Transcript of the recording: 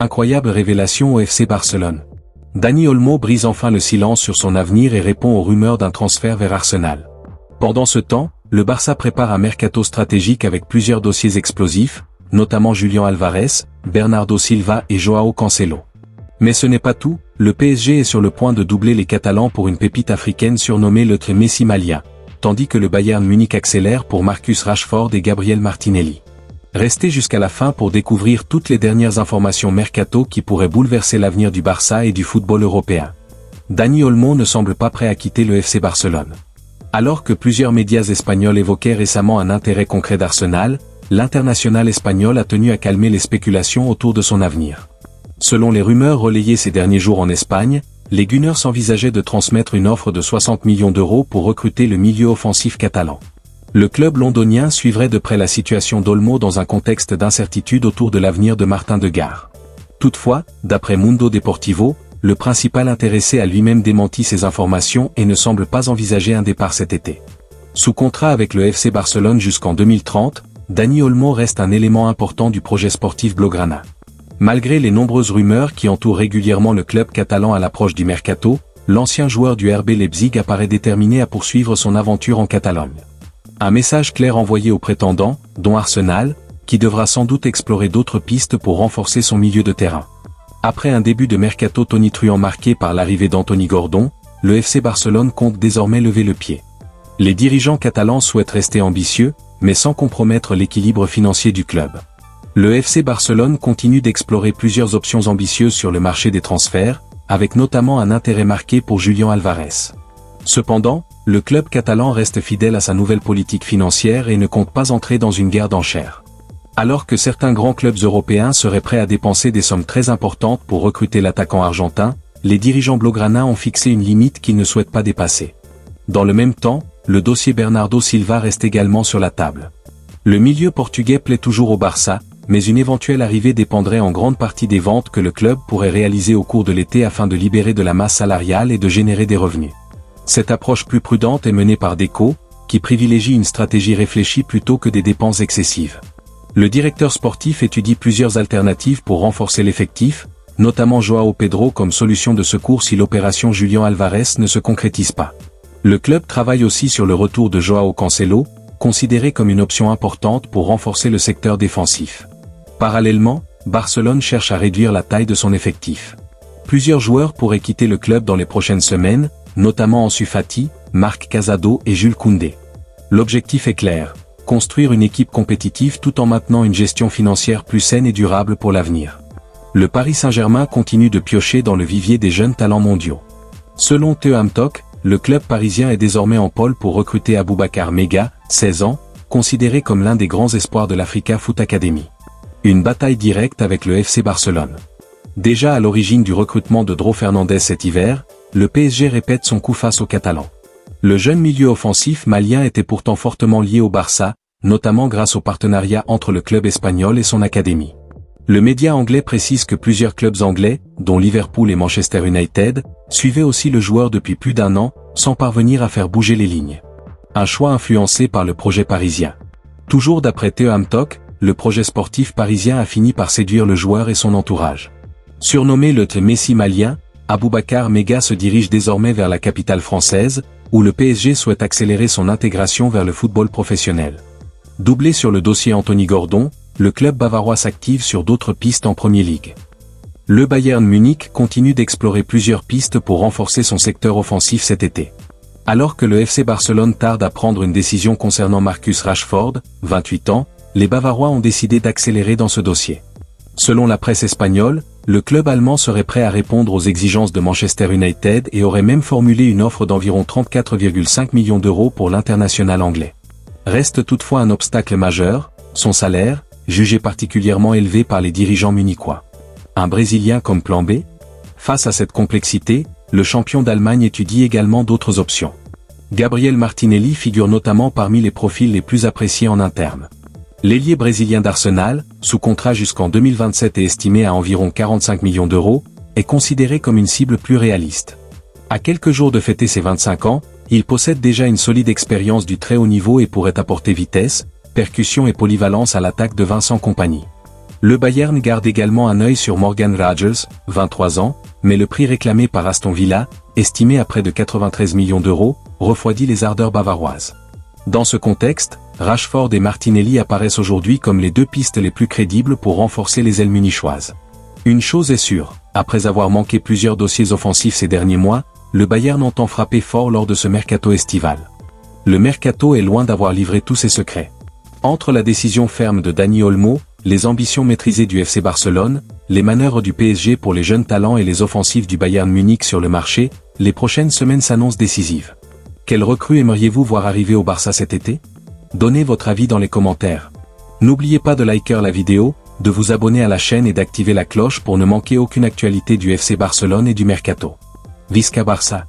incroyable révélation au FC Barcelone. Dani Olmo brise enfin le silence sur son avenir et répond aux rumeurs d'un transfert vers Arsenal. Pendant ce temps, le Barça prépare un mercato stratégique avec plusieurs dossiers explosifs, notamment Julián Álvarez, Bernardo Silva et Joao Cancelo. Mais ce n'est pas tout, le PSG est sur le point de doubler les Catalans pour une pépite africaine surnommée le Messi malien, tandis que le Bayern Munich accélère pour Marcus Rashford et Gabriel Martinelli. Restez jusqu'à la fin pour découvrir toutes les dernières informations mercato qui pourraient bouleverser l'avenir du Barça et du football européen. Dani Olmo ne semble pas prêt à quitter le FC Barcelone. Alors que plusieurs médias espagnols évoquaient récemment un intérêt concret d'Arsenal, l'international espagnol a tenu à calmer les spéculations autour de son avenir. Selon les rumeurs relayées ces derniers jours en Espagne, les Gunners envisageaient de transmettre une offre de 60 millions d'euros pour recruter le milieu offensif catalan. Le club londonien suivrait de près la situation d'Olmo dans un contexte d'incertitude autour de l'avenir de Martin Degar. Toutefois, d'après Mundo Deportivo, le principal intéressé a lui-même démenti ces informations et ne semble pas envisager un départ cet été. Sous contrat avec le FC Barcelone jusqu'en 2030, Dani Olmo reste un élément important du projet sportif blaugrana. Malgré les nombreuses rumeurs qui entourent régulièrement le club catalan à l'approche du mercato, l'ancien joueur du RB Leipzig apparaît déterminé à poursuivre son aventure en Catalogne. Un message clair envoyé aux prétendants, dont Arsenal, qui devra sans doute explorer d'autres pistes pour renforcer son milieu de terrain. Après un début de mercato tonitruant marqué par l'arrivée d'Anthony Gordon, le FC Barcelone compte désormais lever le pied. Les dirigeants catalans souhaitent rester ambitieux, mais sans compromettre l'équilibre financier du club. Le FC Barcelone continue d'explorer plusieurs options ambitieuses sur le marché des transferts, avec notamment un intérêt marqué pour Julián Álvarez. Cependant, le club catalan reste fidèle à sa nouvelle politique financière et ne compte pas entrer dans une guerre d'enchères. Alors que certains grands clubs européens seraient prêts à dépenser des sommes très importantes pour recruter l'attaquant argentin, les dirigeants blaugrana ont fixé une limite qu'ils ne souhaitent pas dépasser. Dans le même temps, le dossier Bernardo Silva reste également sur la table. Le milieu portugais plaît toujours au Barça, mais une éventuelle arrivée dépendrait en grande partie des ventes que le club pourrait réaliser au cours de l'été afin de libérer de la masse salariale et de générer des revenus. Cette approche plus prudente est menée par Deco, qui privilégie une stratégie réfléchie plutôt que des dépenses excessives. Le directeur sportif étudie plusieurs alternatives pour renforcer l'effectif, notamment Joao Pedro comme solution de secours si l'opération Julián Álvarez ne se concrétise pas. Le club travaille aussi sur le retour de Joao Cancelo, considéré comme une option importante pour renforcer le secteur défensif. Parallèlement, Barcelone cherche à réduire la taille de son effectif. Plusieurs joueurs pourraient quitter le club dans les prochaines semaines, notamment Ansu Fati, Marc Casado et Jules Koundé. L'objectif est clair, construire une équipe compétitive tout en maintenant une gestion financière plus saine et durable pour l'avenir. Le Paris Saint-Germain continue de piocher dans le vivier des jeunes talents mondiaux. Selon Theo Hamtok, le club parisien est désormais en pôle pour recruter Aboubacar Mega, 16 ans, considéré comme l'un des grands espoirs de l'Africa Foot Academy. Une bataille directe avec le FC Barcelone. Déjà à l'origine du recrutement de Dro Fernandez cet hiver, le PSG répète son coup face aux Catalans. Le jeune milieu offensif malien était pourtant fortement lié au Barça, notamment grâce au partenariat entre le club espagnol et son académie. Le média anglais précise que plusieurs clubs anglais, dont Liverpool et Manchester United, suivaient aussi le joueur depuis plus d'un an, sans parvenir à faire bouger les lignes. Un choix influencé par le projet parisien. Toujours d'après Theo Hamtok, le projet sportif parisien a fini par séduire le joueur et son entourage. Surnommé le Messi malien, Aboubacar Mega se dirige désormais vers la capitale française, où le PSG souhaite accélérer son intégration vers le football professionnel. Doublé sur le dossier Anthony Gordon, le club bavarois s'active sur d'autres pistes en Premier League. Le Bayern Munich continue d'explorer plusieurs pistes pour renforcer son secteur offensif cet été. Alors que le FC Barcelone tarde à prendre une décision concernant Marcus Rashford, 28 ans, les Bavarois ont décidé d'accélérer dans ce dossier. Selon la presse espagnole, le club allemand serait prêt à répondre aux exigences de Manchester United et aurait même formulé une offre d'environ 34,5 millions d'euros pour l'international anglais. Reste toutefois un obstacle majeur, son salaire, jugé particulièrement élevé par les dirigeants munichois. Un Brésilien comme plan B? Face à cette complexité, le champion d'Allemagne étudie également d'autres options. Gabriel Martinelli figure notamment parmi les profils les plus appréciés en interne. L'ailier brésilien d'Arsenal, sous contrat jusqu'en 2027 et estimé à environ 45 millions d'euros, est considéré comme une cible plus réaliste. À quelques jours de fêter ses 25 ans, il possède déjà une solide expérience du très haut niveau et pourrait apporter vitesse, percussion et polyvalence à l'attaque de Vincent Kompany. Le Bayern garde également un œil sur Morgan Rogers, 23 ans, mais le prix réclamé par Aston Villa, estimé à près de 93 millions d'euros, refroidit les ardeurs bavaroises. Dans ce contexte, Rashford et Martinelli apparaissent aujourd'hui comme les deux pistes les plus crédibles pour renforcer les ailes munichoises. Une chose est sûre, après avoir manqué plusieurs dossiers offensifs ces derniers mois, le Bayern entend frapper fort lors de ce mercato estival. Le mercato est loin d'avoir livré tous ses secrets. Entre la décision ferme de Dani Olmo, les ambitions maîtrisées du FC Barcelone, les manœuvres du PSG pour les jeunes talents et les offensives du Bayern Munich sur le marché, les prochaines semaines s'annoncent décisives. Quelle recrue aimeriez-vous voir arriver au Barça cet été? Donnez votre avis dans les commentaires. N'oubliez pas de liker la vidéo, de vous abonner à la chaîne et d'activer la cloche pour ne manquer aucune actualité du FC Barcelone et du mercato. Visca Barça!